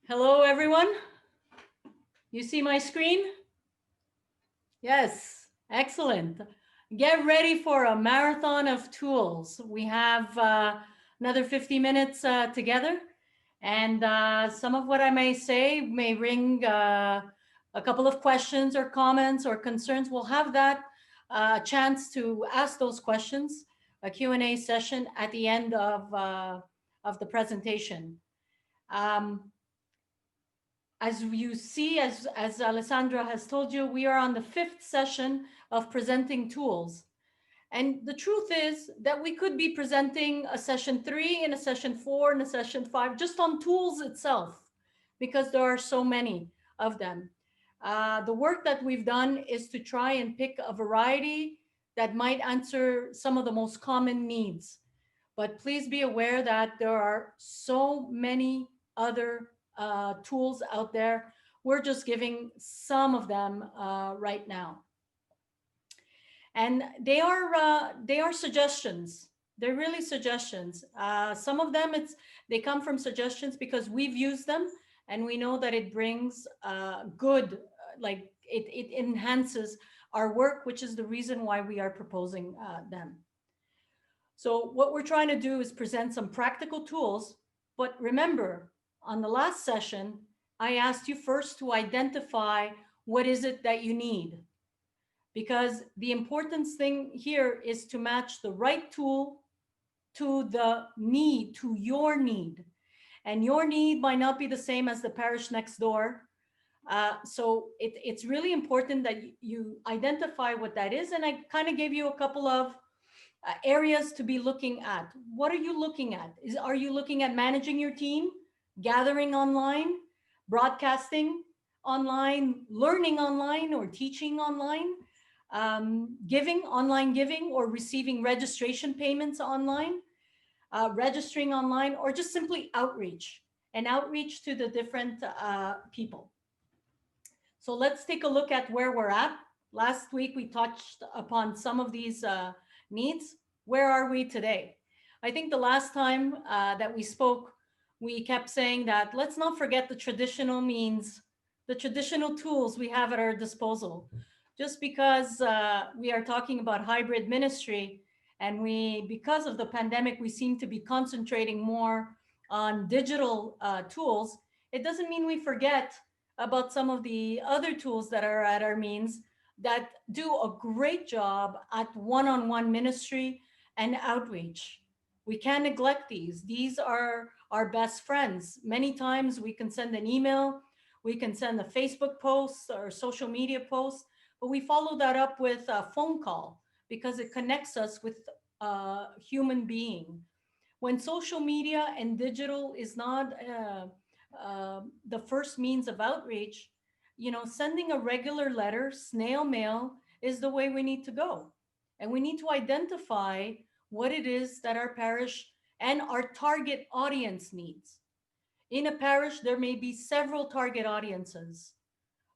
Hello, everyone. You see my screen? Yes, excellent. Get ready for a marathon of tools. We have another 50 minutes together, and some of what I may say may ring a couple of questions or comments or concerns. We'll have that chance to ask those questions, a Q&A session at the end of the presentation. Um, as you see, as Alessandra has told you, we are on the fifth session of presenting tools. And the truth is that we could be presenting a session 3 and a session 4 and a session 5 just on tools itself, because there are so many of them. The work that we've done is to try and pick a variety that might answer some of the most common needs. But please be aware that there are so many other tools out there. We're just giving some of them right now, and they are suggestions. They're really suggestions. Some of them they come from suggestions because we've used them, and we know that it brings good, like it enhances our work, which is the reason why we are proposing them. So what we're trying to do is present some practical tools. But remember, on the last session, I asked you first to identify what is it that you need. Because the important thing here is to match the right tool to the need, to your need. And your need might not be the same as the parish next door. So it's really important that you identify what that is. And I kind of gave you a couple of areas to be looking at. What are you looking at? Are you looking at managing your team, gathering online, broadcasting online, learning online, or teaching online, giving, online giving, or receiving registration payments online, registering online, or just simply outreach and outreach to the different people? So let's take a look at where we're at. Last week, we touched upon some of these needs. Where are we today? I think the last time that we spoke, we kept saying that let's not forget the traditional means, the traditional tools we have at our disposal. Just because we are talking about hybrid ministry, and because of the pandemic, we seem to be concentrating more on digital tools, it doesn't mean we forget about some of the other tools that are at our means that do a great job at one-on-one ministry and outreach. We can't neglect these. These are our best friends. Many times we can send an email, we can send a Facebook post or social media post, but we follow that up with a phone call because it connects us with a human being. When social media and digital is not the first means of outreach, sending a regular letter, snail mail, is the way we need to go. And we need to identify what it is that our parish and our target audience needs. In a parish, there may be several target audiences.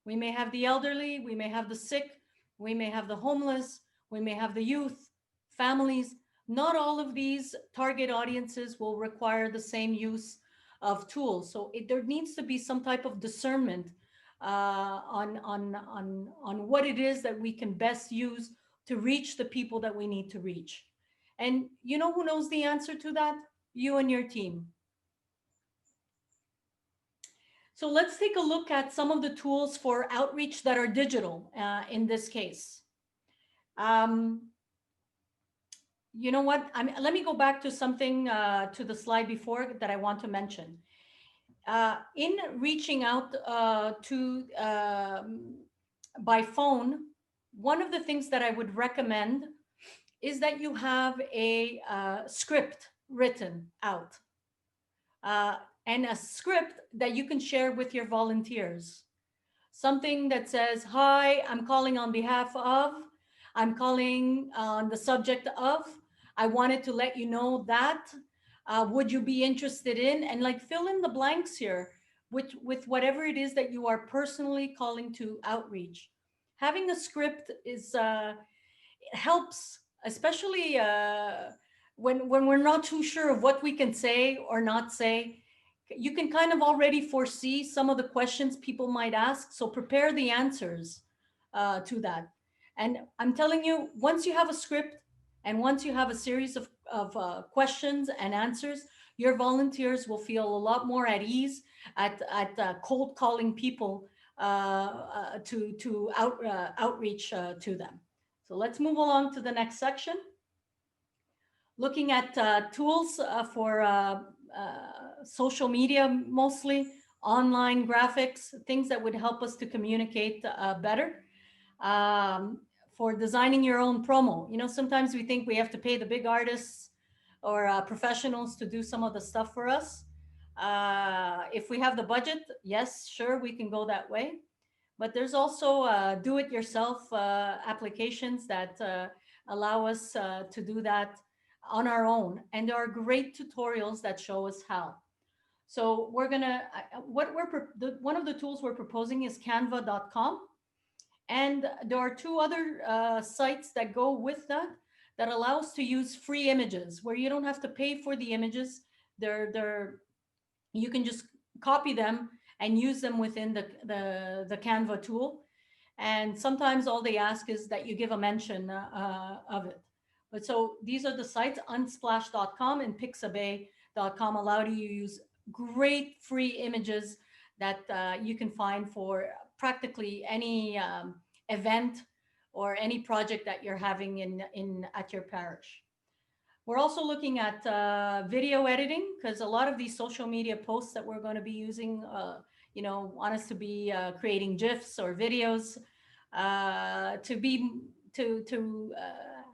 We may have the elderly, we may have the sick, we may have the homeless, we may have the youth, families. Not all of these target audiences will require the same use of tools. So there needs to be some type of discernment on what it is that we can best use to reach the people that we need to reach. And you know who knows the answer to that? You and your team. So let's take a look at some of the tools for outreach that are digital in this case. Um, you know what? Let me go back to something to the slide before that I want to mention. In reaching out by phone, one of the things that I would recommend is that you have a script written out. And a script that you can share with your volunteers. Something that says, hi, I'm calling on behalf of, I'm calling on the subject of, I wanted to let you know that, would you be interested in, and like fill in the blanks here with whatever it is that you are personally calling to outreach. Having a script helps, especially when we're not too sure of what we can say or not say. you can kind of already foresee some of the questions people might ask. So prepare the answers to that. And I'm telling you, once you have a script and once you have a series of questions and answers, your volunteers will feel a lot more at ease at cold calling people to outreach to them. So let's move along to the next section. Looking at tools for social media, mostly online graphics, things that would help us to communicate better. For designing your own promo, you know, sometimes we think we have to pay the big artists or professionals to do some of the stuff for us. If we have the budget, yes, sure, we can go that way. But there's also do-it-yourself applications that allow us to do that on our own. And there are great tutorials that show us how. So we're gonna, one of the tools we're proposing is canva.com. And there are two other sites that go with that that allows to use free images where you don't have to pay for the images. You can just copy them and use them within the Canva tool. And sometimes all they ask is that you give a mention of it. But so these are the sites, unsplash.com and pixabay.com allow you to use great free images that you can find for practically any event or any project that you're having at your parish. We're also looking at video editing because a lot of these social media posts that we're going to be using, you know, want us to be creating GIFs or videos to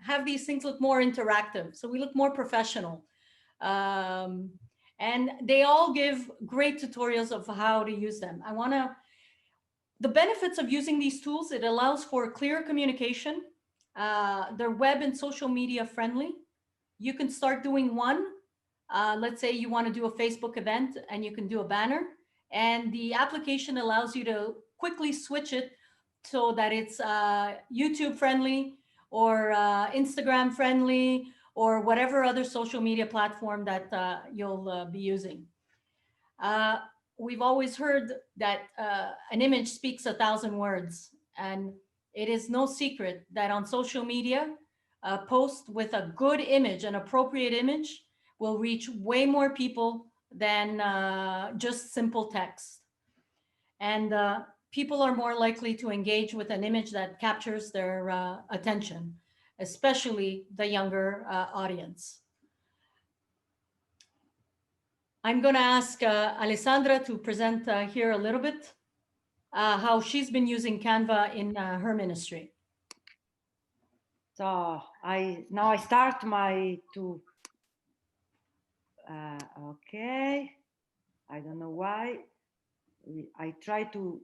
have these things look more interactive. So we look more professional. And they all give great tutorials of how to use them. The benefits of using these tools, it allows for clear communication. They're web and social media friendly. You can start doing one. Let's say you want to do a Facebook event and you can do a banner. And the application allows you to quickly switch it so that it's YouTube friendly or Instagram friendly or whatever other social media platform that you'll be using. We've always heard that an image speaks 1,000 words. And it is no secret that on social media, a post with a good image, an appropriate image, will reach way more people than just simple text. And people are more likely to engage with an image that captures their attention, especially the younger audience. I'm going to ask Alessandra to present here a little bit how she's been using Canva in her ministry. So now I start okay, I don't know why. I try to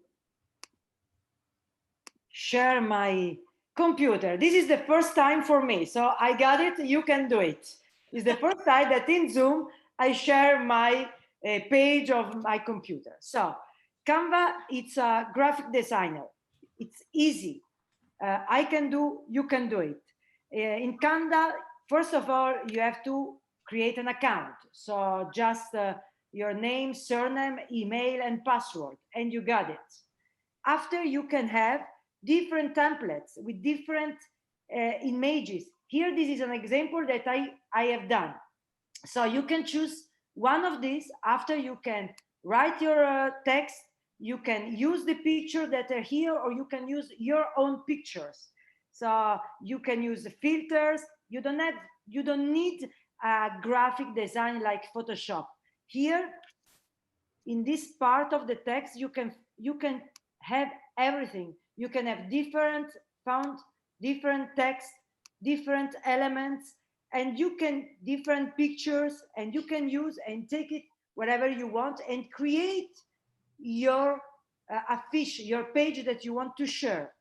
share my computer. This is the first time for me, so I got it, you can do it. It's the first time that in Zoom I share my page of my computer. So Canva, it's a graphic designer. It's easy. I can do, you can do it. In Canva, first of all, you have to create an account. So just your name, surname, email, and password, and you got it. After, you can have different templates with different images. Here, this is an example that I have done. So you can choose one of these. After, you can write your text. You can use the picture that are here, or you can use your own pictures. So you can use the filters. You don't need a graphic design like Photoshop. Here, in this part of the text, you can have everything. You can have different font, different text, different elements, and you can different pictures, and you can use and take it wherever you want and create your affiche, your page that you want to share.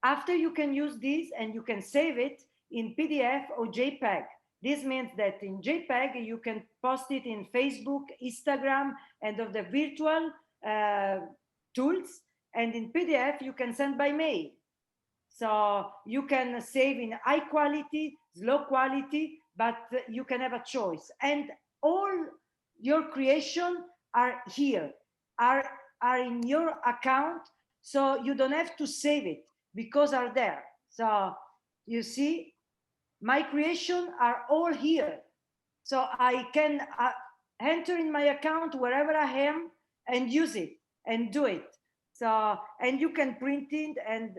After, you can use this and you can save it in PDF or JPEG. This means that in JPEG, you can post it in Facebook, Instagram, and of the virtual tools. And in PDF, you can send by mail. So you can save in high quality, low quality, but you can have a choice. And all your creation are here, are, are in your account, so you don't have to save it because are there. So you see, my creation are all here. So I can enter in my account wherever I am and use it and do it. So, and you can print it and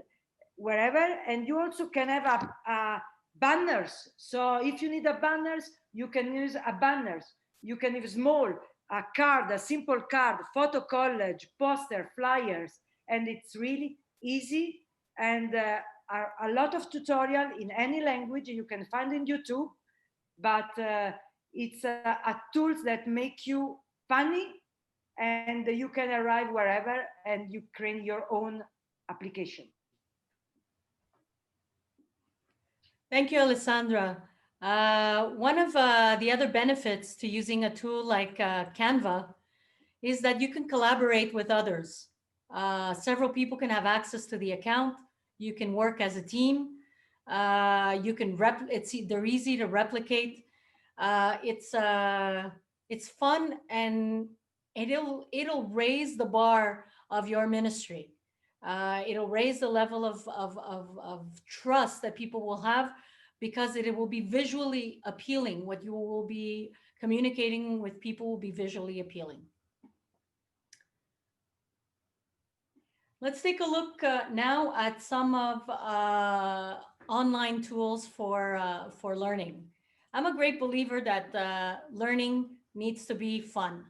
wherever, and you also can have a banners. So if you need a banners, you can use a banners. You can use small, a card, a simple card, photo collage, poster, flyers, and it's really easy. And a lot of tutorial in any language you can find in YouTube, but it's a tools that make you funny, and you can arrive wherever and you create your own application. Thank you, Alessandra. One of the other benefits to using a tool like Canva is that you can collaborate with others. Several people can have access to the account. You can work as a team. You can they're easy to replicate. It's fun, and it'll raise the bar of your ministry. It'll raise the level of trust that people will have, because it will be visually appealing. What you will be communicating with people will be visually appealing. Let's take a look now at some of online tools for learning. I'm a great believer that learning needs to be fun,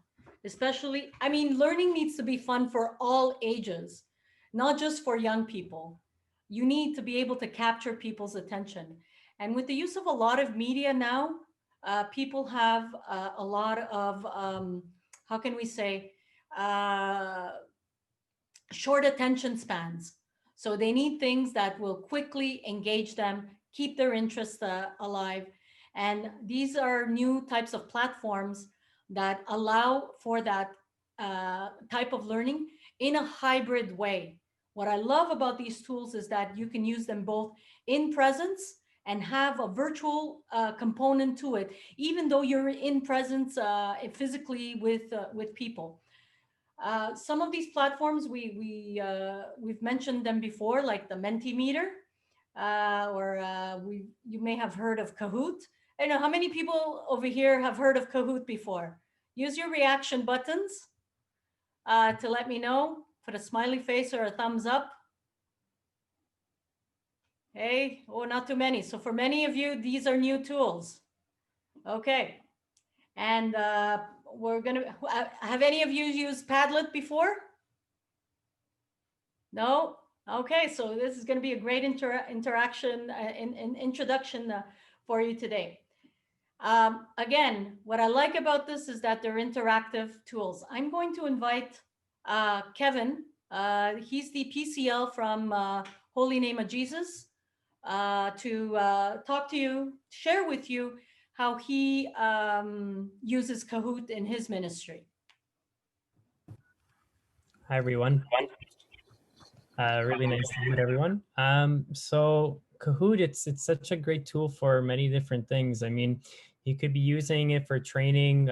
especially, I mean, learning needs to be fun for all ages, not just for young people. You need to be able to capture people's attention. And with the use of a lot of media now, people have a lot of, how can we say, short attention spans. So they need things that will quickly engage them, keep their interest alive. And these are new types of platforms that allow for that type of learning in a hybrid way. What I love about these tools is that you can use them both in presence and have a virtual component to it, even though you're in presence physically with people. Some of these platforms we've mentioned them before, like the Mentimeter, or you may have heard of Kahoot. I don't know how many people over here have heard of Kahoot before. Use your reaction buttons to let me know. Put a smiley face or a thumbs up. Hey, oh, not too many. So for many of you, these are new tools. Okay, and we're gonna. Have any of you used Padlet before? No? Okay, so this is going to be a great interaction, introduction for you today. Again, what I like about this is that they're interactive tools. I'm going to invite Kevin. He's the PCL from Holy Name of Jesus to talk to you, share with you how he uses Kahoot in his ministry. Hi, everyone. Really nice to meet everyone. So Kahoot, it's such a great tool for many different things. I mean, you could be using it for training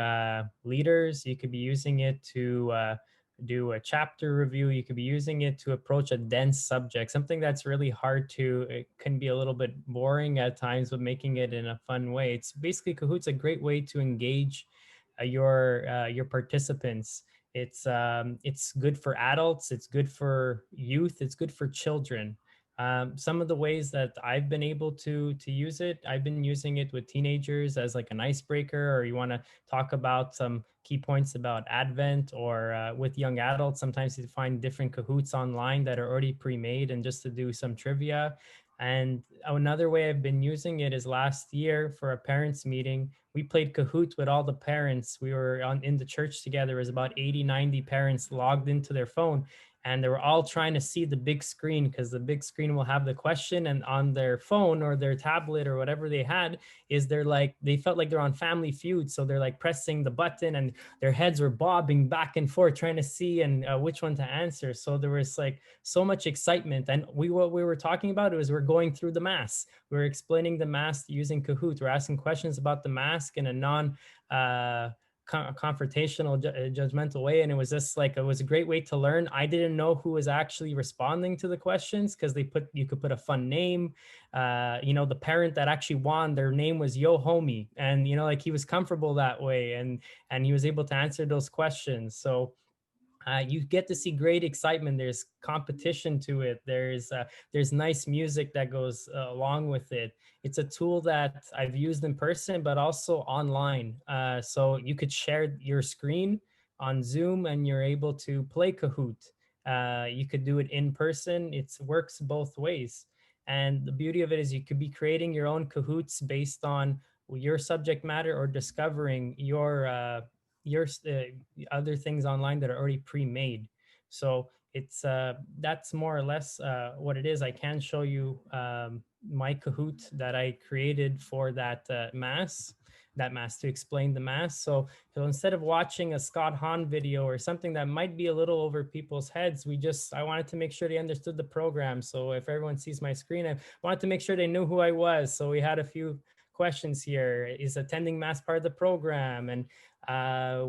leaders. You could be using it to do a chapter review. You could be using it to approach a dense subject, something that's really hard to, it can be a little bit boring at times, but making it in a fun way. It's basically, Kahoot's a great way to engage your participants. It's good for adults, it's good for youth, it's good for children. Some of the ways that I've been able to use it, I've been using it with teenagers as like an icebreaker, or you want to talk about some key points about Advent, or with young adults, sometimes you find different Kahoots online that are already pre-made, and just to do some trivia. And another way I've been using it is last year for a parents meeting, we played Kahoot with all the parents. We were in the church together. It was about 80, 90 parents logged into their phone, and they were all trying to see the big screen, because the big screen will have the question, and on their phone or their tablet or whatever they had is they felt like they're on Family Feud. So they're like pressing the button and their heads were bobbing back and forth trying to see and which one to answer. So there was like so much excitement. And what we were talking about was we're going through the mass. We're explaining the mass using Kahoot. We're asking questions about the mass in a non confrontational, judgmental way. And it was just like, it was a great way to learn. I didn't know who was actually responding to the questions because you could put a fun name. You know, the parent that actually won, their name was Yo Homie. And, you know, like he was comfortable that way, and he was able to answer those questions. So you get to see great excitement. There's competition to it. There's nice music that goes along with it. It's a tool that I've used in person, but also online. So you could share your screen on Zoom, and you're able to play Kahoot. You could do it in person. It works both ways. And the beauty of it is you could be creating your own Kahoots based on your subject matter, or discovering your other things online that are already pre-made. So it's that's more or less what it is. I can show you my Kahoot that I created for that mass to explain the mass. So instead of watching a Scott Hahn video or something that might be a little over people's heads, I wanted to make sure they understood the program. So if everyone sees my screen, I wanted to make sure they knew who I was. So we had a few questions here. Is attending mass part of the program? And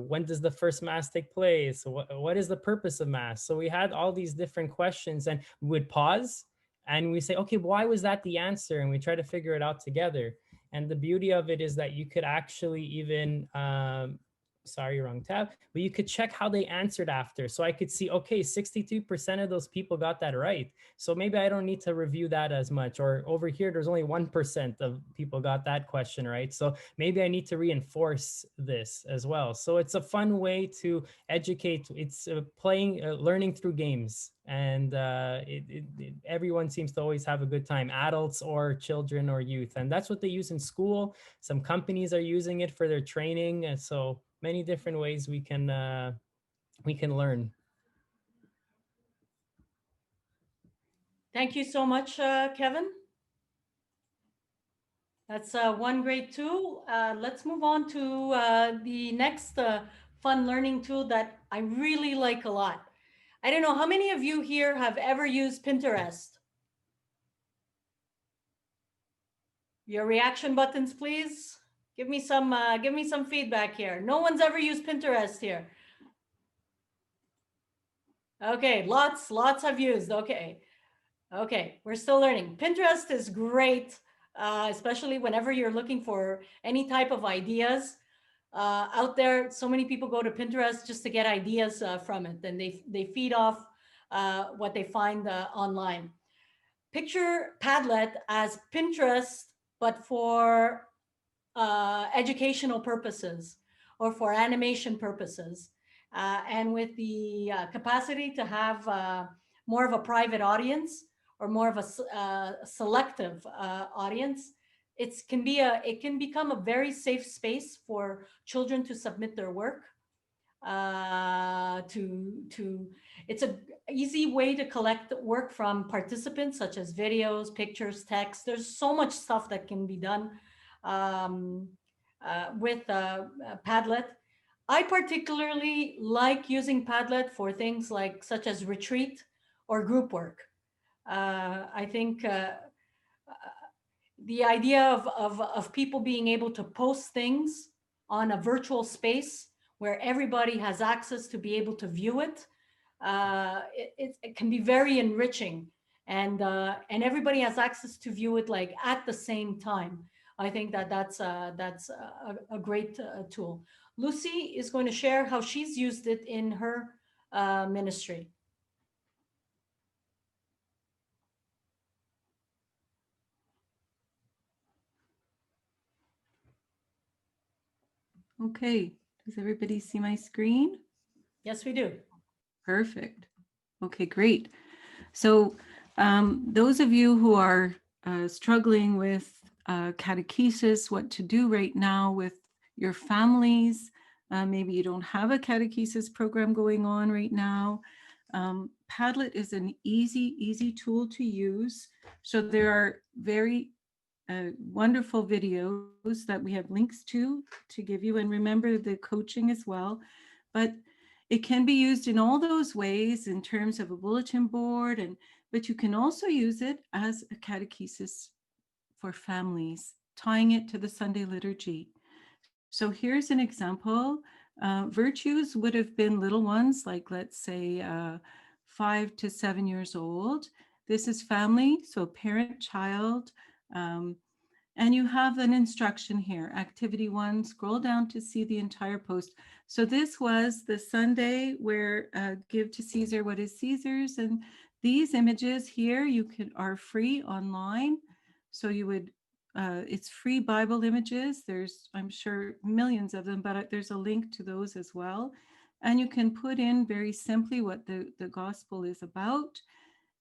when does the first mass take place? What is the purpose of mass? So we had all these different questions, and we would pause and we say, okay, why was that the answer? And we try to figure it out together. And the beauty of it is that you could actually even, sorry, wrong tab, but you could check how they answered after. So I could see, okay, 62% of those people got that right. So maybe I don't need to review that as much. Or over here, there's only 1% of people got that question right. So maybe I need to reinforce this as well. So it's a fun way to educate. It's learning through games. And everyone seems to always have a good time, adults or children or youth. And that's what they use in school. Some companies are using it for their training. And so many different ways we can learn. Thank you so much, Kevin. That's one great tool. Let's move on to the next fun learning tool that I really like a lot. I don't know how many of you here have ever used Pinterest. Your reaction buttons, please. Give me some feedback here. No one's ever used Pinterest here. Okay, lots have used. Okay, we're still learning. Pinterest is great, especially whenever you're looking for any type of ideas out there. So many people go to Pinterest just to get ideas from it, and they feed off what they find online. Picture Padlet as Pinterest, but for educational purposes or for animation purposes, and with the capacity to have more of a private audience or more of a selective audience. It can become a very safe space for children to submit their work. It's a easy way to collect work from participants, such as videos, pictures, text. There's so much stuff that can be done with Padlet. I particularly like using Padlet for things like such as retreat or group work. I think the idea of people being able to post things on a virtual space where everybody has access to be able to view it, it can be very enriching, and everybody has access to view it like at the same time. I think that's a great tool. Lucy is going to share how she's used it in her ministry. Okay, does everybody see my screen? Yes, we do. Perfect. Okay, great. So those of you who are struggling with catechesis, what to do right now with your families, maybe you don't have a catechesis program going on right now. Padlet is an easy tool to use. So there are very wonderful videos that we have links to give you, and remember the coaching as well. But it can be used in all those ways in terms of a bulletin board, but you can also use it as a catechesis for families, tying it to the Sunday liturgy. So here's an example Virtues would have been little ones, like let's say 5 to 7 years old. This is family, so parent, child, and you have an instruction here, activity 1, scroll down to see the entire post. So this was the Sunday where give to Caesar what is Caesar's, and these images here are free online. So you would, it's free Bible images. There's, I'm sure, millions of them, but there's a link to those as well. And you can put in very simply what the gospel is about.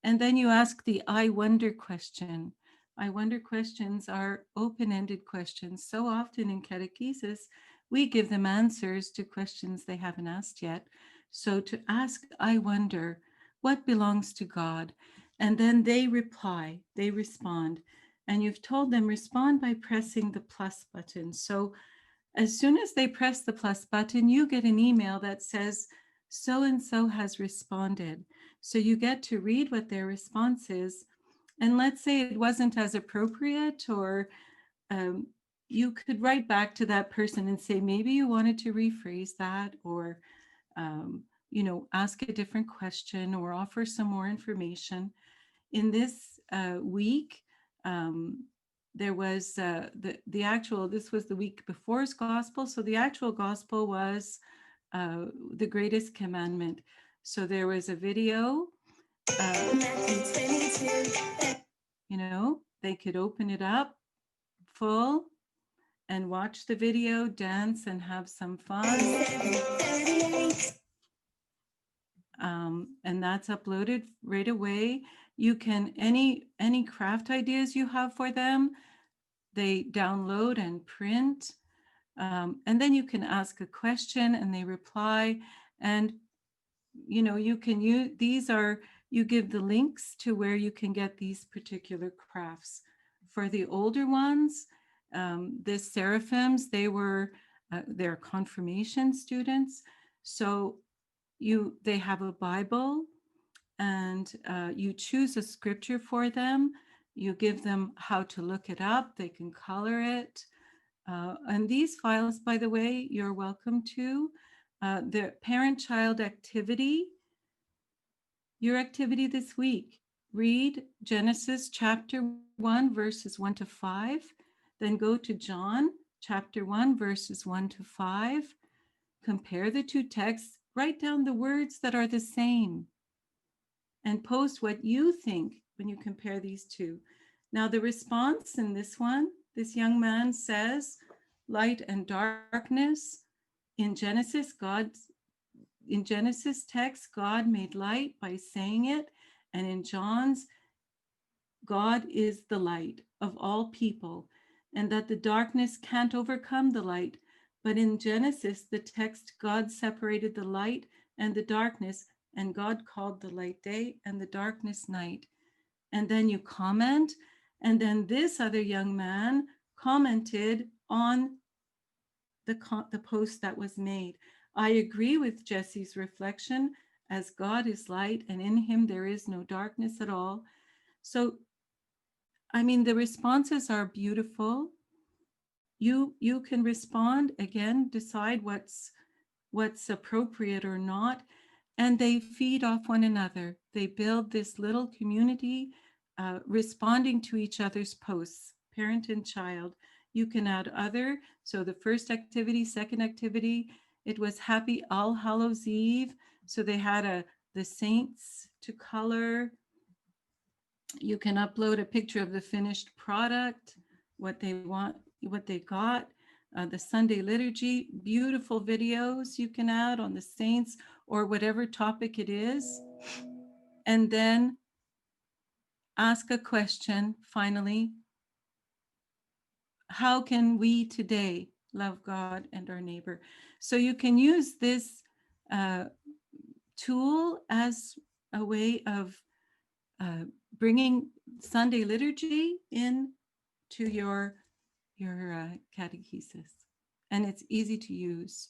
And then you ask the I wonder question. I wonder questions are open-ended questions. So often in catechesis, we give them answers to questions they haven't asked yet. So to ask, I wonder, what belongs to God? And then they reply, they respond. And you've told them respond by pressing the plus button. So as soon as they press the plus button, you get an email that says, so-and-so has responded. So you get to read what their response is. And let's say it wasn't as appropriate, or you could write back to that person and say, maybe you wanted to rephrase that, or, you know, ask a different question or offer some more information. In this week, there was the actual, this was the week before's gospel. So the actual gospel was the greatest commandment. So there was a video. You know, they could open it up full and watch the video, dance, and have some fun. And that's uploaded right away. You can, any craft ideas you have for them, they download and print. And then you can ask a question and they reply. And, you know, you can use, these are, you give the links to where you can get these particular crafts. For the older ones, the seraphims, they're confirmation students. So they have a Bible, and you choose a scripture for them. You give them how to look it up. They can color it. And these files, by the way, you're welcome to. The parent-child activity, your activity this week, read Genesis chapter 1, verses 1 to 5, then go to John chapter 1, verses 1 to 5, compare the two texts, write down the words that are the same, and post what you think when you compare these two. Now the response in this one, this young man says, light and darkness. In Genesis text, God made light by saying it. And in John's, God is the light of all people, and that the darkness can't overcome the light. But in Genesis, the text, God separated the light and the darkness, and God called the light day and the darkness night. And then you comment, and then this other young man commented on the post that was made. I agree with Jesse's reflection, as God is light and in him there is no darkness at all. So, I mean, the responses are beautiful. You can respond, again, decide what's appropriate or not, and they feed off one another. They build this little community, responding to each other's posts, parent and child. You can add other. So the first activity, second activity, it was Happy All Hallows Eve. So they had the saints to color. You can upload a picture of the finished product, what they want, what they got. The Sunday liturgy, beautiful videos you can add on the saints or whatever topic it is. And then ask a question, finally. How can we today love God and our neighbor? So you can use this tool as a way of bringing Sunday liturgy in to your catechesis, and it's easy to use.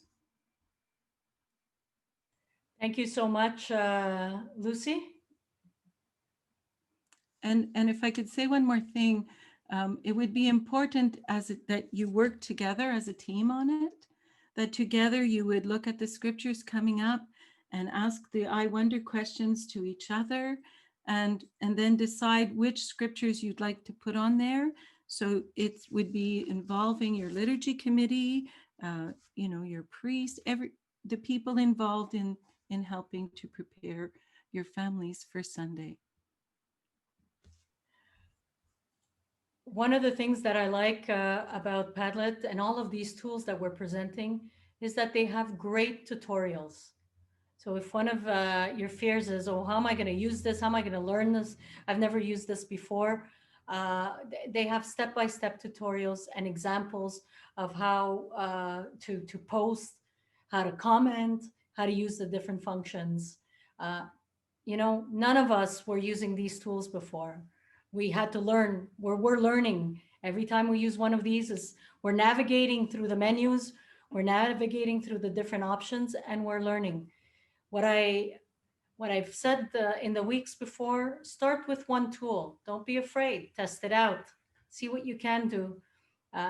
Thank you so much, Lucy. And if I could say one more thing, it would be important that you work together as a team on it, that together you would look at the scriptures coming up and ask the I wonder questions to each other, and then decide which scriptures you'd like to put on there. So it would be involving your liturgy committee, your priest, the people involved in helping to prepare your families for Sunday. One of the things that I like about Padlet and all of these tools that we're presenting is that they have great tutorials. So if one of your fears is, oh, how am I going to use this? How am I going to learn this? I've never used this before. They have step-by-step tutorials and examples of how to post, how to comment, how to use the different functions. None of us were using these tools before. We had to learn. We're learning. Every time we use one of these, we're navigating through the menus, we're navigating through the different options, and we're learning. What I've said in the weeks before, start with one tool. Don't be afraid. Test it out. See what you can do.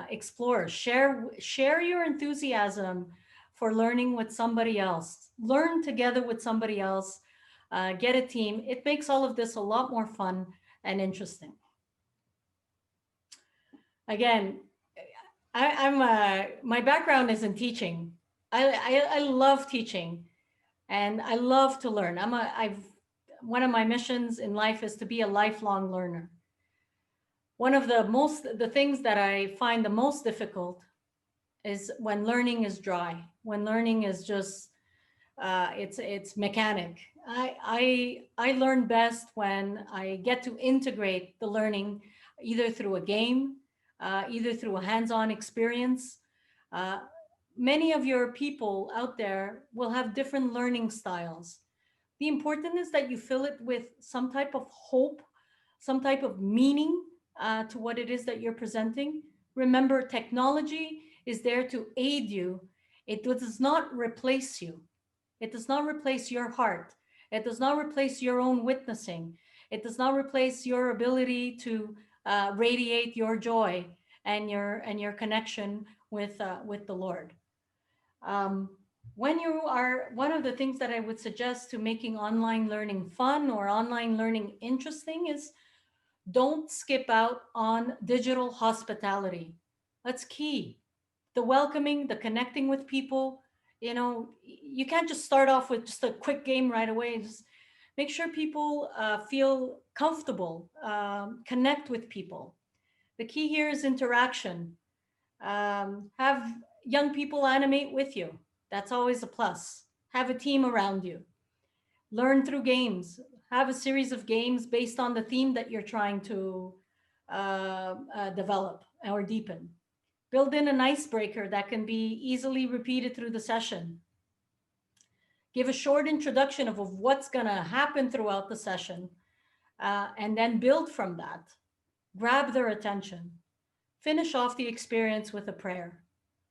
Explore. Share your enthusiasm for learning with somebody else. Learn together with somebody else. Get a team. It makes all of this a lot more fun and interesting. Again, my background is in teaching. I love teaching, and I love to learn. One of my missions in life is to be a lifelong learner. One of the things that I find the most difficult is when learning is dry, when learning is just it's mechanic. I learn best when I get to integrate the learning either through a game, either through a hands-on experience. Many of your people out there will have different learning styles. The important is that you fill it with some type of hope, some type of meaning to what it is that you're presenting. Remember, technology is there to aid you. It does not replace you. It does not replace your heart. It does not replace your own witnessing. It does not replace your ability to radiate your joy and your connection with the Lord. One of the things that I would suggest to making online learning fun or online learning interesting is don't skip out on digital hospitality. That's key. The welcoming, the connecting with people. You can't just start off with just a quick game right away. Just make sure people feel comfortable, connect with people. The key here is interaction. Have young people animate with you. That's always a plus. Have a team around you. Learn through games. Have a series of games based on the theme that you're trying to develop or deepen. Build in an icebreaker that can be easily repeated through the session. Give a short introduction of what's going to happen throughout the session, and then build from that. Grab their attention. Finish off the experience with a prayer,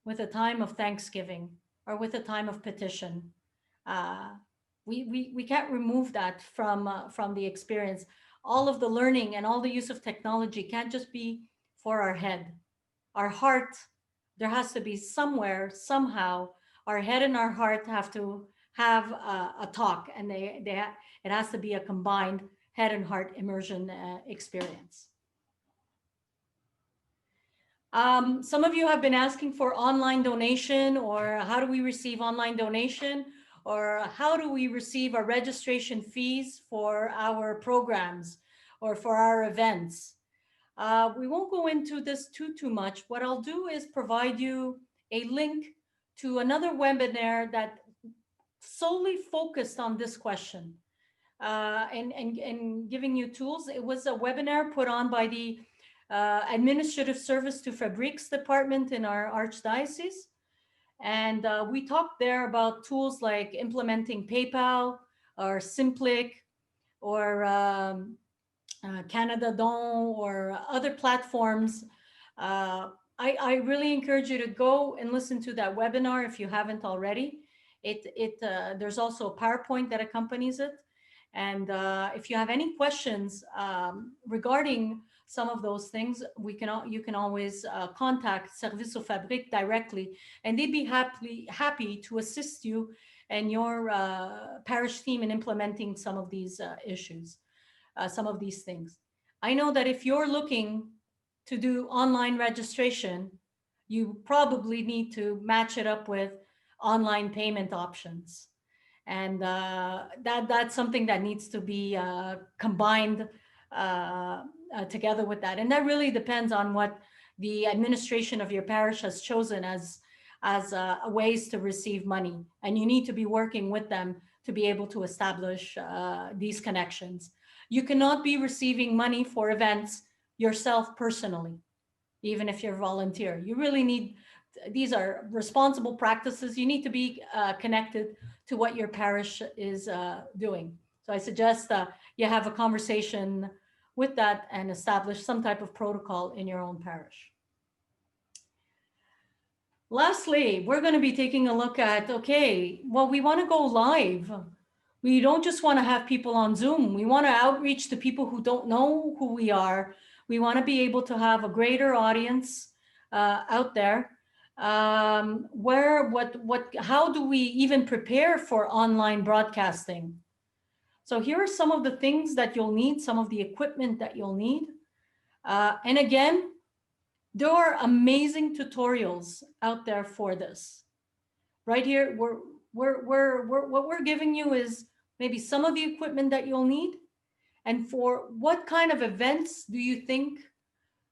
with a time of thanksgiving, or with a time of petition. We can't remove that from the experience. All of the learning and all the use of technology can't just be for our head. Our heart, there has to be somewhere, somehow, our head and our heart have to have a talk, and it has to be a combined head and heart immersion experience. Some of you have been asking for online donation, or how do we receive online donation, or how do we receive our registration fees for our programs or for our events. We won't go into this too much. What I'll do is provide you a link to another webinar that solely focused on this question and giving you tools. It was a webinar put on by the Administrative Service to Fabriques department in our Archdiocese. And we talked there about tools like implementing PayPal or Simplic or Canada Don or other platforms. I really encourage you to go and listen to that webinar if you haven't already. There's also a PowerPoint that accompanies it. And if you have any questions regarding some of those things, you can always contact Service aux Fabriques directly, and they'd be happy to assist you and your parish team in implementing some of these issues, some of these things. I know that if you're looking to do online registration, you probably need to match it up with online payment options. And that's something that needs to be combined together with that. And that really depends on what the administration of your parish has chosen as ways to receive money. And you need to be working with them to be able to establish these connections. You cannot be receiving money for events yourself personally, even if you're a volunteer. You really need, these are responsible practices. You need to be connected to what your parish is doing. So I suggest you have a conversation with that and establish some type of protocol in your own parish. Lastly, we're going to be taking a look at, okay, well, we want to go live. We don't just want to have people on Zoom. We want to outreach to people who don't know who we are. We want to be able to have a greater audience out there. How do we even prepare for online broadcasting? So here are some of the things that you'll need, some of the equipment that you'll need. And again, there are amazing tutorials out there for this. Right here, what we're giving you is maybe some of the equipment that you'll need. And for what kind of events do you think,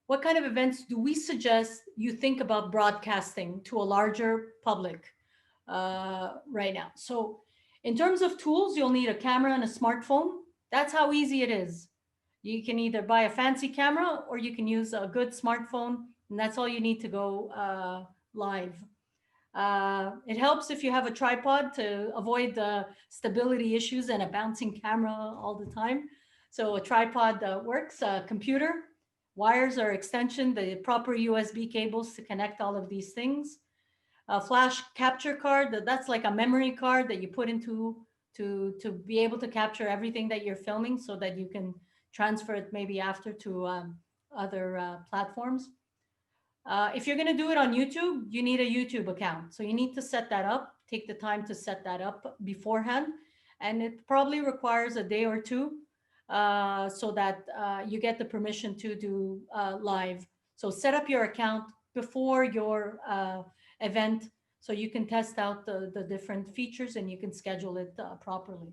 what kind of events do we suggest you think about broadcasting to a larger public right now? So in terms of tools, you'll need a camera and a smartphone. That's how easy it is. You can either buy a fancy camera or you can use a good smartphone, and that's all you need to go live. It helps if you have a tripod to avoid the stability issues and a bouncing camera all the time. So a tripod works, a computer, wires or extension, the proper USB cables to connect all of these things. A flash capture card, that's like a memory card that you put into to be able to capture everything that you're filming so that you can transfer it maybe after to other platforms. If you're going to do it on YouTube, you need a YouTube account. So you need to set that up, take the time to set that up beforehand. And it probably requires a day or two so that you get the permission to do live. So set up your account before your event so you can test out the different features and you can schedule it properly.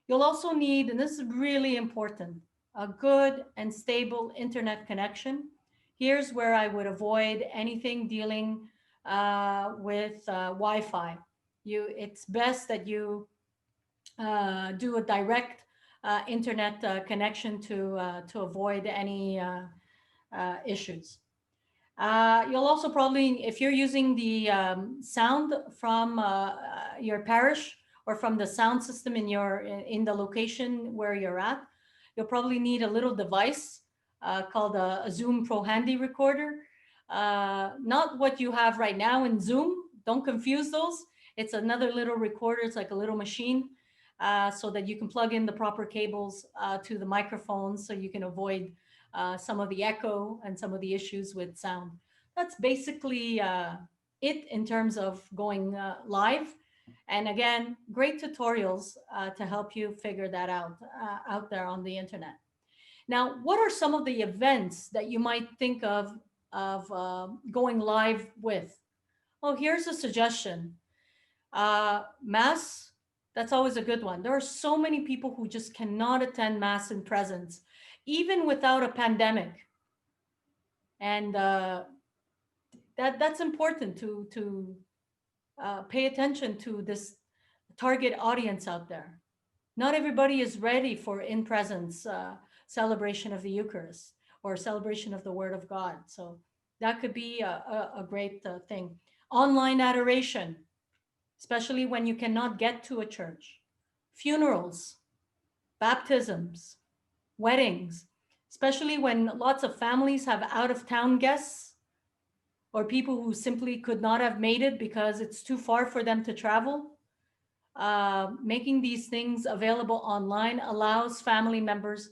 You'll also need, and this is really important, a good and stable internet connection. Here's where I would avoid anything dealing with Wi-Fi. It's best that you do a direct internet connection to avoid any issues. You'll also probably, if you're using the sound from your parish or from the sound system in the location where you're at, you'll probably need a little device called a Zoom Pro Handy recorder. Not what you have right now in Zoom. Don't confuse those. It's another little recorder. It's like a little machine so that you can plug in the proper cables to the microphones so you can avoid some of the echo and some of the issues with sound. That's basically it in terms of going live. And again, great tutorials to help you figure that out there on the internet. Now, what are some of the events that you might think of going live with? Oh, here's a suggestion. Mass, that's always a good one. There are so many people who just cannot attend Mass in presence, even without a pandemic. And that's important to pay attention to this target audience out there. Not everybody is ready for in-presence celebration of the Eucharist or celebration of the Word of God. So that could be a great thing. Online adoration, especially when you cannot get to a church. Funerals, baptisms, weddings, especially when lots of families have out-of-town guests or people who simply could not have made it because it's too far for them to travel. making these things available online allows family members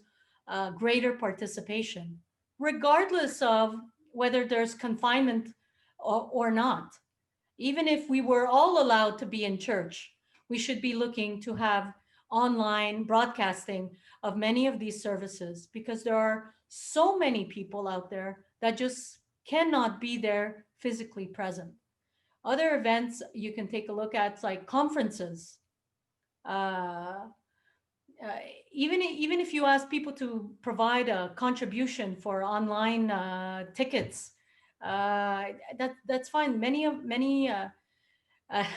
greater participation, regardless of whether there's confinement or not. Even if we were all allowed to be in church, we should be looking to have online broadcasting of many of these services, because there are so many people out there that just cannot be there physically present. Other events you can take a look at, like conferences. Uh, even if you ask people to provide a contribution for online tickets, that's fine.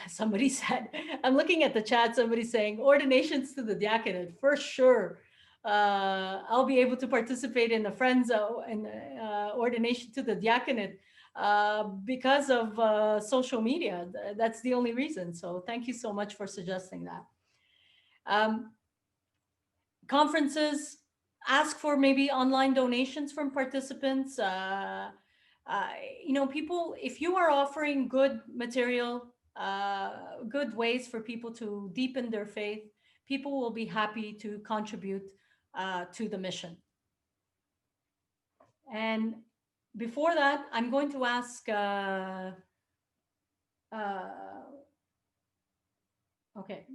Somebody said, I'm looking at the chat, somebody saying ordinations to the diaconate, for sure. I'll be able to participate in the Friends ordination to the diaconate because of social media. That's the only reason. So thank you so much for suggesting that. Conferences, ask for maybe online donations from participants. People, if you are offering good material, good ways for people to deepen their faith, people will be happy to contribute to the mission. And before that, I'm going to ask, okay.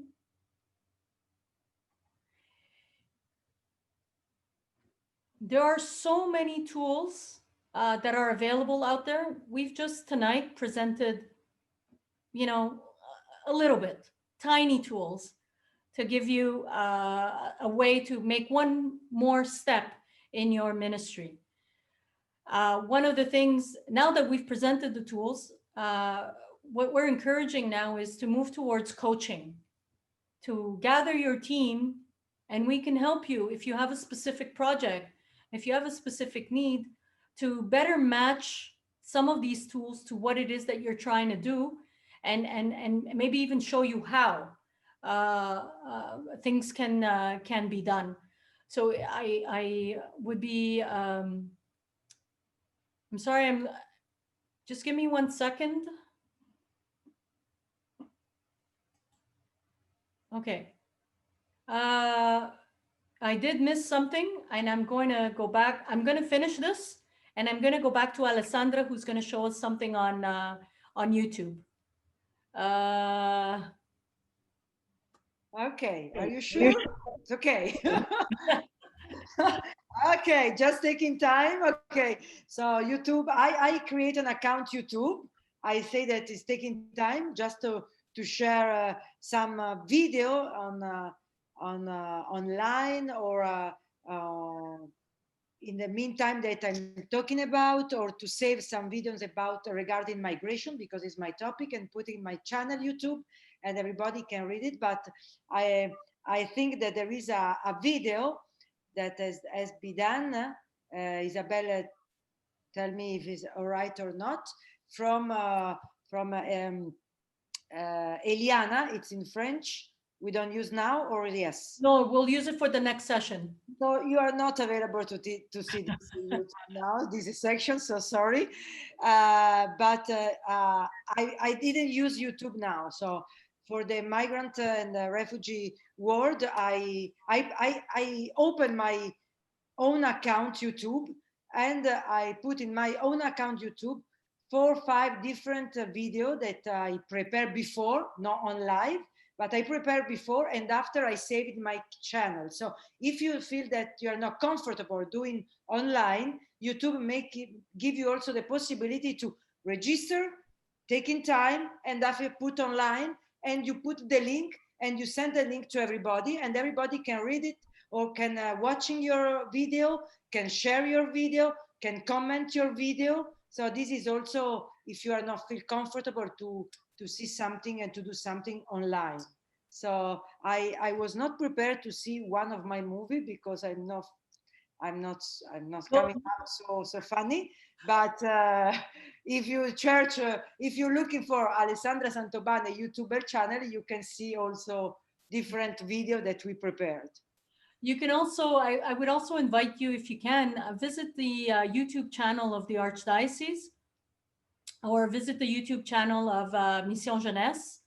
There are so many tools that are available out there. We've just tonight presented, a little bit, tiny tools to give you a way to make one more step in your ministry. One of the things, now that we've presented the tools, what we're encouraging now is to move towards coaching, to gather your team, and we can help you if you have a specific project, if you have a specific need, to better match some of these tools to what it is that you're trying to do, and maybe even show you how things can be done. So I would be, I'm sorry, just give me 1 second. Okay. I did miss something, and I'm going to go back. I'm going to finish this, and I'm going to go back to Alessandra, who's going to show us something on YouTube. Okay, are you sure? It's okay. Okay, just taking time. Okay, so YouTube, I create an account YouTube. I say that it's taking time just to share some video on online, or in the meantime that I'm talking about, or to save some videos about regarding migration, because it's my topic, and put in my channel YouTube, and everybody can read it. But I think that there is a video that has been done. Isabella, tell me if it's all right or not. From Eliana, it's in French. We don't use now, or yes? No, we'll use it for the next session. So you are not available to see this now, this section, so sorry. But I didn't use YouTube now. So for the migrant and the refugee world, I opened my own account YouTube, and I put in my own account YouTube 4 or 5 different videos that I prepared before, not on live, but I prepared before, and after I saved my channel. So if you feel that you are not comfortable doing online, YouTube give you also the possibility to register, taking time, and after put online, and you put the link, and you send the link to everybody, and everybody can read it, or can watching your video, can share your video, can comment your video. So this is also, if you are not feel comfortable to see something and to do something online. So I was not prepared to see one of my movie, because I'm not coming out so funny. But if you search, if you're looking for Alessandra Santobane YouTuber channel, you can see also different video that we prepared. You can also, I would also invite you, if you can, visit the YouTube channel of the Archdiocese, or visit the YouTube channel of Mission Jeunesse.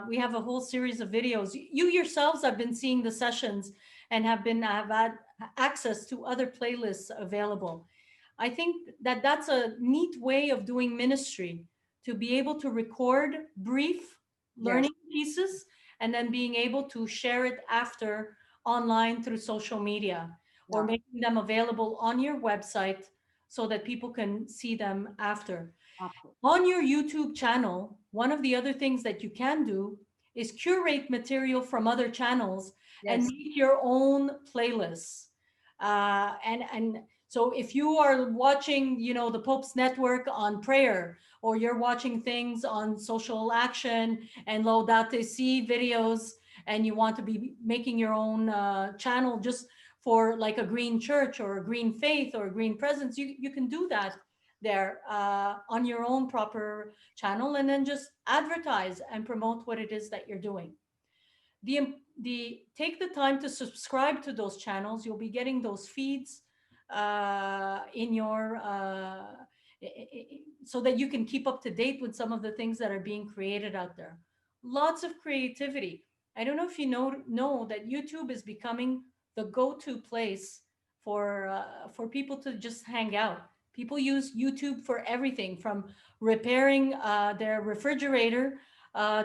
We have a whole series of videos. You yourselves have been seeing the sessions and have had access to other playlists available. I think that that's a neat way of doing ministry, to be able to record brief learning pieces and then being able to share it after online through social media, or Yeah. making them available on your website so that people can see them after. After. On your YouTube channel, one of the other things that you can do is curate material from other channels and Yes. make your own playlists. And so if you are watching, the Pope's Network on prayer, or you're watching things on social action and Laudate Si videos, and you want to be making your own channel just for like a green church or a green faith or a green presence, you can do that there on your own proper channel, and then just advertise and promote what it is that you're doing. The take the time to subscribe to those channels. You'll be getting those feeds in your so that you can keep up to date with some of the things that are being created out there. Lots of creativity. I don't know if you know that YouTube is becoming the go-to place for people to just hang out. People use YouTube for everything, from repairing their refrigerator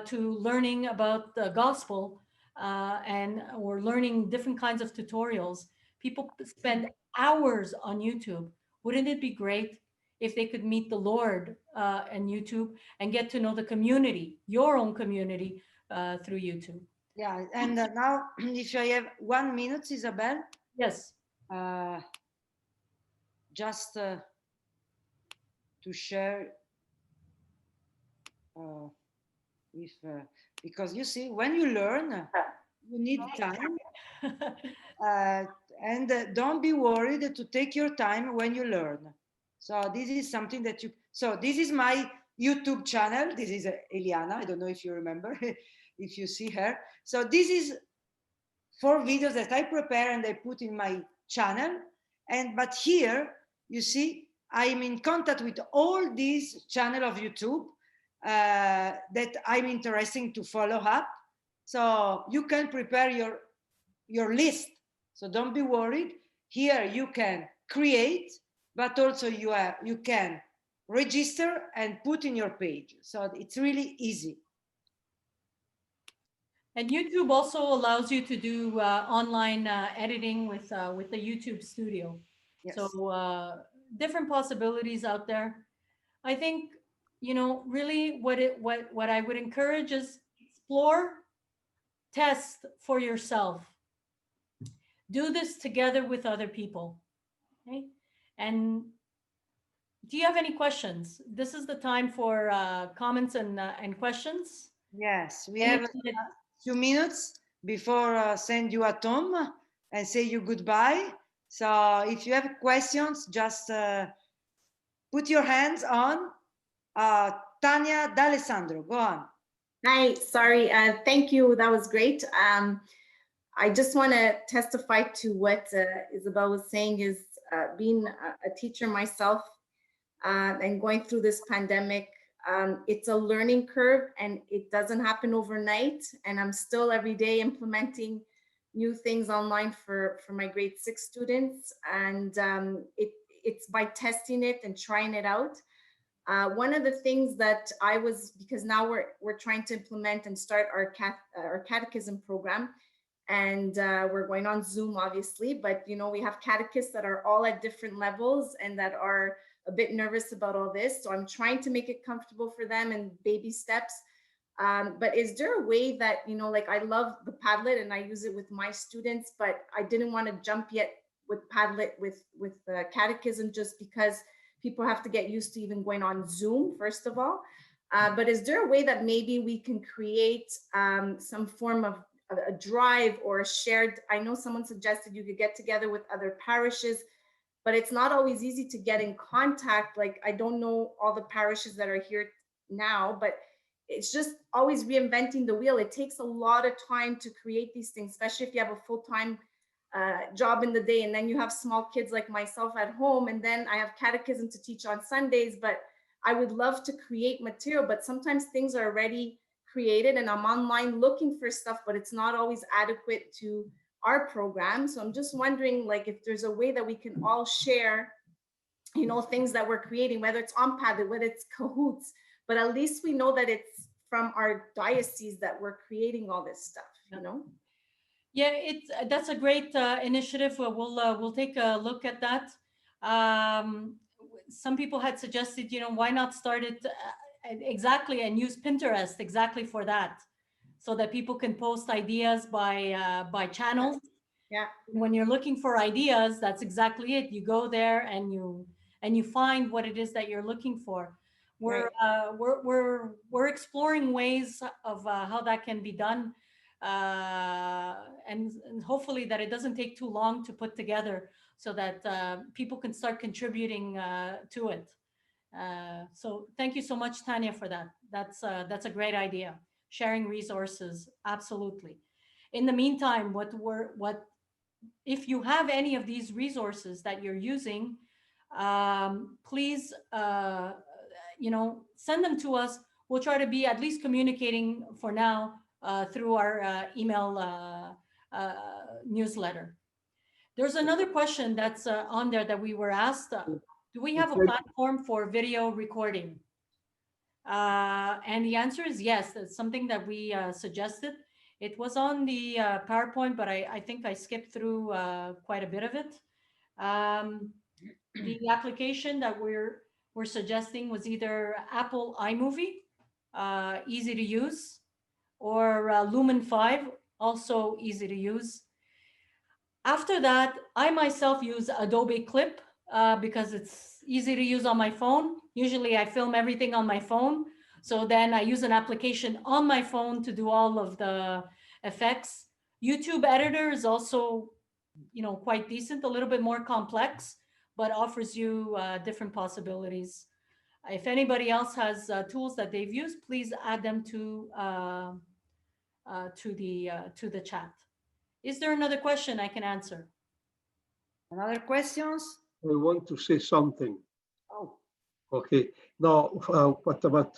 to learning about the gospel, or learning different kinds of tutorials. People spend hours on YouTube. Wouldn't it be great if they could meet the Lord on YouTube and get to know the community, your own community, through YouTube? Yeah, and now if I have 1 minute, Isabel, Yes. just to share if because you see, when you learn, you need time, and don't be worried to take your time when you learn. So this is something that you. So this is my YouTube channel. This is Eliana. I don't know if you remember, if you see her. So this is 4 videos that I prepare and I put in my channel. But here you see I'm in contact with all these channel of YouTube that I'm interested to follow up. So you can prepare your list. So don't be worried. Here you can create, but also you can register and put in your page. So it's really easy. And YouTube also allows you to do online editing with the YouTube Studio. Yes. So different possibilities out there. I think, really what I would encourage is explore, test for yourself. Do this together with other people. Okay? And do you have any questions? This is the time for comments and questions. Yes, we have a few minutes before send you at home and say you goodbye. So if you have questions, just put your hands on. Tanya D'Alessandro, go on. Hi, sorry. Thank you. That was great. I just want to testify to what Isabel was saying, is being a teacher myself and going through this pandemic. It's a learning curve and it doesn't happen overnight. And I'm still every day implementing new things online for my grade 6 students. And it's by testing it and trying it out. One of the things that because now we're trying to implement and start our catechism program, and we're going on Zoom, obviously, but we have catechists that are all at different levels and that are a bit nervous about all this. So I'm trying to make it comfortable for them in baby steps. But is there a way that, like, I love the Padlet and I use it with my students, but I didn't want to jump yet with Padlet with catechism, just because people have to get used to even going on Zoom, first of all. But is there a way that maybe we can create some form of a drive or a shared, I know someone suggested you could get together with other parishes, but it's not always easy to get in contact. Like, I don't know all the parishes that are here now, but it's just always reinventing the wheel. It takes a lot of time to create these things, especially if you have a full-time job in the day, and then you have small kids like myself at home, and then I have catechism to teach on Sundays. But I would love to create material, but sometimes things are already created, and I'm online looking for stuff, but it's not always adequate to our program. So I'm just wondering, like, if there's a way that we can all share, you know, things that we're creating, whether it's on Padlet, whether it's Kahoots, but at least we know that it's from our diocese that we're creating all this stuff, you know? Yeah, that's a great initiative. We'll take a look at that. Some people had suggested, you know, why not start it exactly and use Pinterest exactly for that, so that people can post ideas by channels. Yeah. When you're looking for ideas, that's exactly it. You go there and you find what it is that you're looking for. We're exploring ways of how that can be done, and hopefully that it doesn't take too long to put together, so that people can start contributing to it. So thank you so much, Tanya, for that. That's a great idea. Sharing resources, absolutely. In the meantime, if you have any of these resources that you're using, please, you know, send them to us. We'll try to be at least communicating for now through our email newsletter. There's another question that's on there that we were asked. Do we have a platform for video recording? And the answer is yes. That's something that we suggested. It was on the PowerPoint, but I think I skipped through quite a bit of it. The application that we're suggesting was either Apple iMovie, easy to use, or Lumen 5, also easy to use. After that, I myself use Adobe Clip because it's easy to use on my phone. Usually I film everything on my phone. So then I use an application on my phone to do all of the effects. YouTube Editor is also, you know, quite decent, a little bit more complex, but offers you different possibilities. If anybody else has tools that they've used, please add them to the chat. Is there another question I can answer? Another questions? I want to say something. Oh, Okay. Now, what about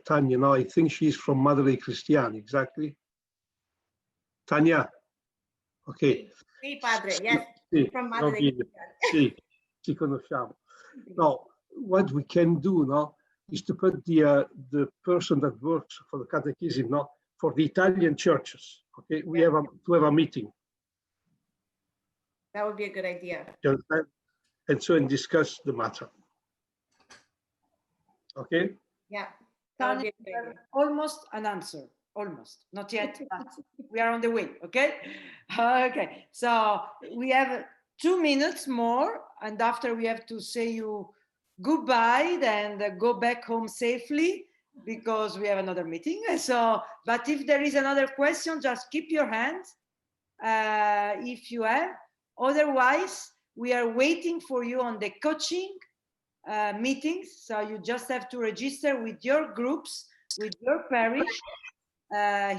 Tanya? Now, I think she's from Madre Cristiana, exactly. Tanya. Okay. Sí, padre, yes. Sì, From va Madre bene. Sì, ci conosciamo. Now, what we can do now is to put the person that works for the catechism now for the Italian churches. Okay, we have a meeting. That would be a good idea. You understand? And so and discuss the matter. Okay. Yeah. That would be Tanya, a good idea. almost an answer. Almost, not yet, but we are on the way. Okay. Okay. So we have 2 minutes more, and after we have to say you goodbye, then go back home safely because we have another meeting. So, but if there is another question, just keep your hand if you have. Otherwise, we are waiting for you on the coaching meetings. So you just have to register with your groups, with your parish.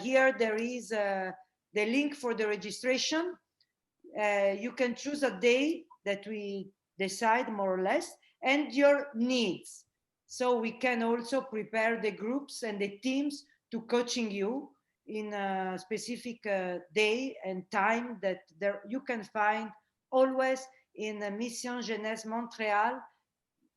Here there is the link for the registration. You can choose a day that we decide more or less, and your needs. So we can also prepare the groups and the teams to coaching you in a specific day and time that you can find always in the Mission Jeunesse Montréal.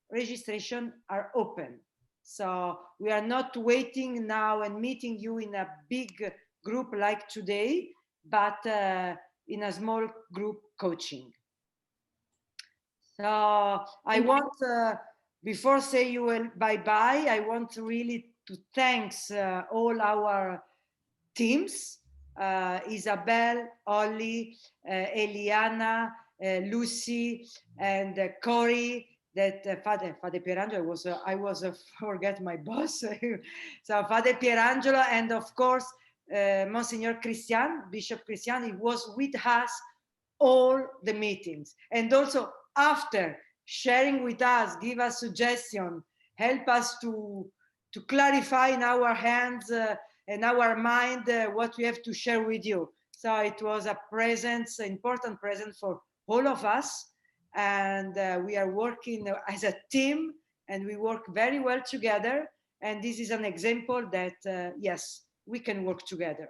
Registration are open. So we are not waiting now and meeting you in a big group like today, but in a small group coaching. So I want, before say you bye-bye, I want really to thanks all our teams, Isabel, Ollie, Eliana, Lucy, and Corey, that Fade Pierangelo was forget my boss. So Fade Pierangelo, and of course Monsignor Christian, Bishop Christian, he was with us all the meetings, and also after sharing with us, give us suggestion, help us to clarify in our hands and our mind what we have to share with you. So it was a presence, important present for all of us. And we are working as a team, and we work very well together. And this is an example that, yes, we can work together.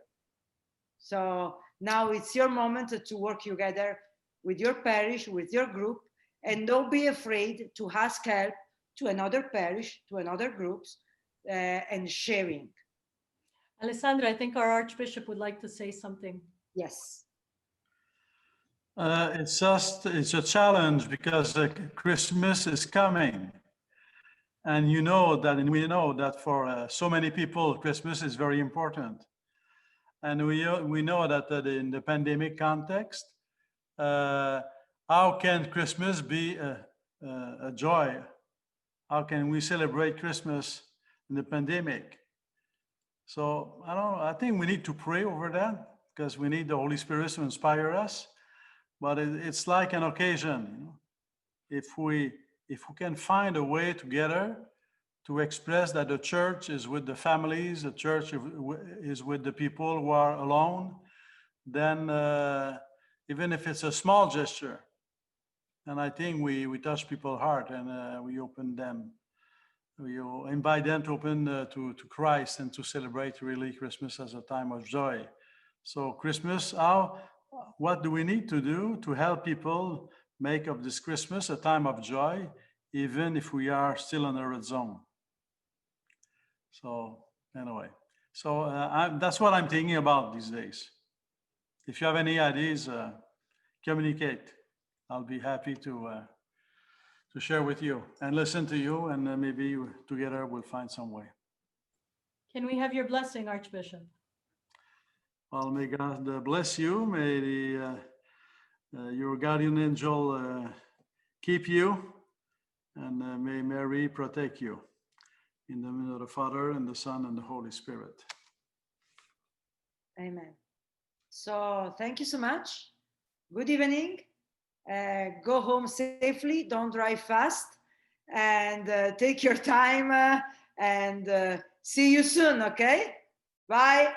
So now it's your moment to work together with your parish, with your group, and don't be afraid to ask help to another parish, to another groups, and sharing. Alessandra, I think our Archbishop would like to say something. Yes. It's a challenge because Christmas is coming. And you know that, and we know that for so many people, Christmas is very important. And we know that in the pandemic context, how can Christmas be a joy? How can we celebrate Christmas in the pandemic? So I think we need to pray over that because we need the Holy Spirit to inspire us. But it's like an occasion, you know? If we can find a way together to express that the church is with the families, the church is with the people who are alone, then even if it's a small gesture, and I think we touch people's heart and we open them, we invite them to open to Christ and to celebrate really Christmas as a time of joy. So Christmas, what do we need to do to help people make of this Christmas a time of joy, even if we are still in a red zone? So anyway, so that's what I'm thinking about these days. If you have any ideas, communicate. I'll be happy to share with you and listen to you, and maybe together we'll find some way. Can we have your blessing, Archbishop? Well, may God bless you. May your guardian angel keep you, and may Mary protect you. In the name of the Father, and the Son, and the Holy Spirit. Amen. So thank you so much. Good evening. Go home safely. Don't drive fast. And take your time. And see you soon, okay? Bye.